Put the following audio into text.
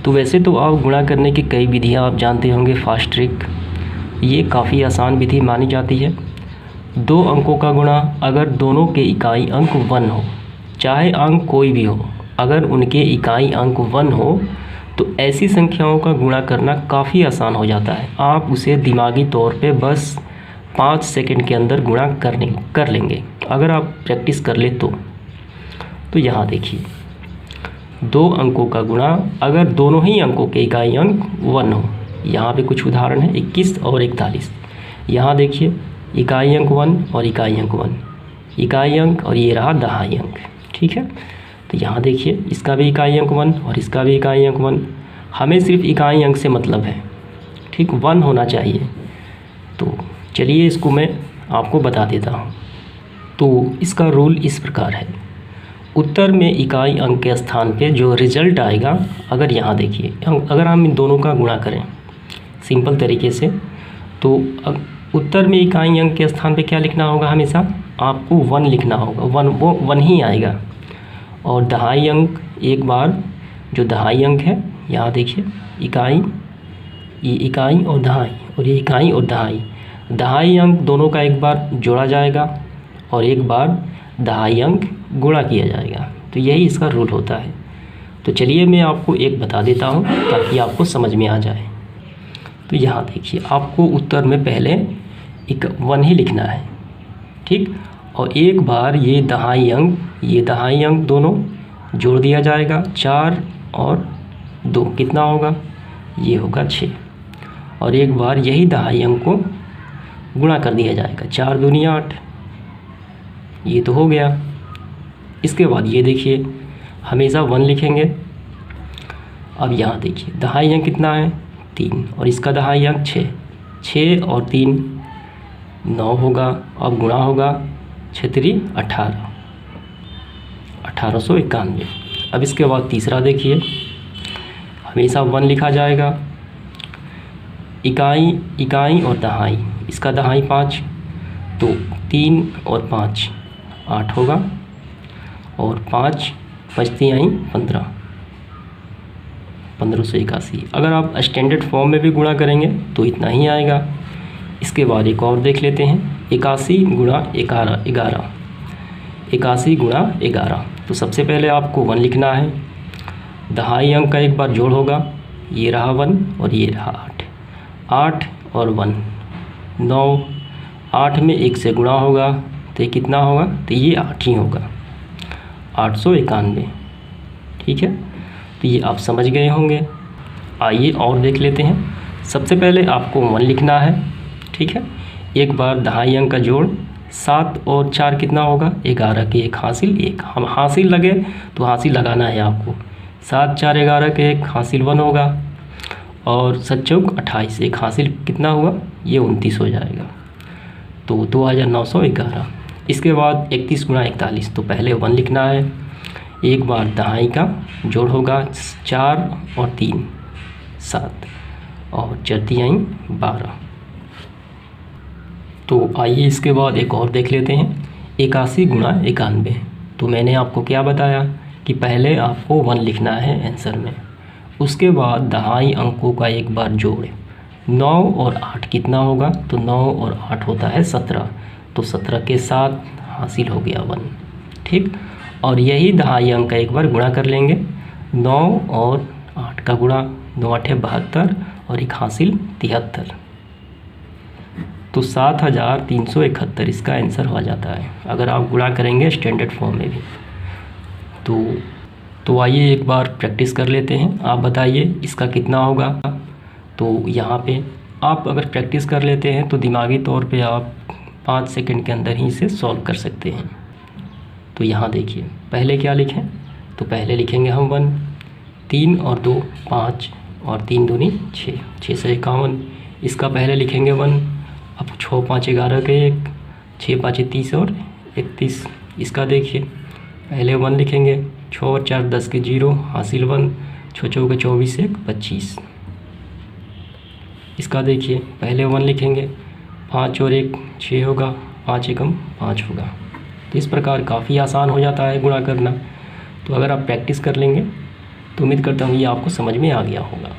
तो वैसे तो आप गुणा करने की कई विधियां आप जानते होंगे, फास्ट ट्रिक। ये काफ़ी आसान विधि मानी जाती है। दो अंकों का गुणा अगर दोनों के इकाई अंक 1 हो, चाहे अंक कोई भी हो, अगर उनके इकाई अंक 1 हो तो ऐसी संख्याओं का गुणा करना काफ़ी आसान हो जाता है। आप उसे दिमागी तौर पे बस 5 सेकंड के अंदर गुणा कर लेंगे अगर आप प्रैक्टिस कर ले तो यहाँ देखिए, दो अंकों का गुणा अगर दोनों ही अंकों के इकाई अंक 1 हो। यहाँ पे कुछ उदाहरण है, 21 और 41। यहाँ देखिए, इकाई अंक 1 और इकाई अंक 1, इकाई अंक और ये रहा दहाई अंक। ठीक है, तो यहाँ देखिए, इसका भी इकाई अंक 1 और इसका भी इकाई अंक 1। हमें सिर्फ इकाई अंक से मतलब है, ठीक, 1 होना चाहिए। तो चलिए इसको मैं आपको बता देता हूँ। तो इसका रूल इस प्रकार है, उत्तर में इकाई अंक के स्थान पे जो रिजल्ट आएगा, अगर यहाँ देखिए, अगर हम इन दोनों का गुणा करें सिंपल तरीके से, तो उत्तर में इकाई अंक के स्थान पे क्या लिखना होगा, हमेशा आपको 1 लिखना होगा। 1 वो 1 ही आएगा। और दहाई अंक, एक बार जो दहाई अंक है, यहाँ देखिए, इकाई, ये इकाई और दहाई, और ये इकाई और दहाई, दहाई अंक दोनों का एक बार जोड़ा जाएगा और एक बार दहाई अंक गुणा किया जाएगा। तो यही इसका रूल होता है। तो चलिए मैं आपको एक बता देता हूँ ताकि आपको समझ में आ जाए। तो यहाँ देखिए, आपको उत्तर में पहले 1 ही लिखना है, ठीक, और एक बार ये दहाई अंक दोनों जोड़ दिया जाएगा। 4 और 2 कितना होगा, ये होगा 6, और एक बार यही दहाई अंक को गुणा कर दिया जाएगा। 4 दूनी 8, ये तो हो गया। इसके बाद ये देखिए, हमेशा 1 लिखेंगे। अब यहाँ देखिए, दहाई अंक कितना है, 3, और इसका दहाई अंक 6, 6 और 3 9 होगा। अब गुणा होगा, 6 3 18, 1891। अब इसके बाद तीसरा देखिए, हमेशा 1 लिखा जाएगा। इकाई और दहाई, इसका दहाई 5, तो 3 और 5 8 होगा, और 5 बचती आई 15, 1581। अगर आप स्टैंडर्ड फॉर्म में भी गुणा करेंगे तो इतना ही आएगा। इसके बाद एक और देख लेते हैं, 81 गुणा 11, 81 गुणा 11। तो सबसे पहले आपको 1 लिखना है। दहाई अंक का एक बार जोड़ होगा, ये रहा 1 और ये रहा 8, 8 और 1 9, 8 में 1 से गुणा होगा तो ये कितना होगा, तो ये 8 ही होगा, 891। ठीक है, तो ये आप समझ गए होंगे। आइए और देख लेते हैं। सबसे पहले आपको 1 लिखना है, ठीक है। एक बार दहाई अंक का जोड़, 7 और 4 कितना होगा, 11 के 1 हासिल 1, हम हासिल लगे तो हासिल लगाना है आपको। 7 4 11 के 1 हासिल 1 होगा, और 7 चौक 28, 1 हासिल कितना हुआ, ये 29 हो जाएगा, तो 2911। इसके बाद 31 गुणा 41, तो पहले 1 लिखना है। एक बार दहाई का जोड़ होगा, 4 और 3 7, और 4 तिहाई 12। तो आइए इसके बाद एक और देख लेते हैं, 81 गुणा 91। तो मैंने आपको क्या बताया कि पहले आपको 1 लिखना है आंसर में, उसके बाद दहाई अंकों का एक बार जोड़, 9 और 8 कितना होगा, तो 9 और 8 होता है 17, तो 17 के साथ हासिल हो गया 1, ठीक। और यही दहाई अंक का एक बार गुणा कर लेंगे, 9 और 8 का गुणा, 9 8 72, और एक हासिल 73, तो 7371 इसका आंसर हो जाता है अगर आप गुणा करेंगे स्टैंडर्ड फॉर्म में भी। तो आइए एक बार प्रैक्टिस कर लेते हैं। आप बताइए इसका कितना होगा। तो यहाँ पे आप अगर प्रैक्टिस कर लेते हैं तो दिमागी तौर पे आप 5 सेकंड के अंदर ही इसे सॉल्व कर सकते हैं। तो यहाँ देखिए, पहले क्या लिखें, तो पहले लिखेंगे हम 1, 3 और 2 5, और 3 दूनी 6, 6 से 51। इसका पहले लिखेंगे 1, अब 6 5 11 के 1, 6 5 30 और 31। इसका देखिए, पहले 1 लिखेंगे, 6 और 4 10 के 0 हासिल 1, 6 चौके 24 1 25। इसका देखिए, पहले 1 लिखेंगे, 5 और 1 6 होगा, 5 एकम 5 होगा। तो इस प्रकार काफ़ी आसान हो जाता है गुणा करना। तो अगर आप प्रैक्टिस कर लेंगे तो उम्मीद करता हूँ ये आपको समझ में आ गया होगा।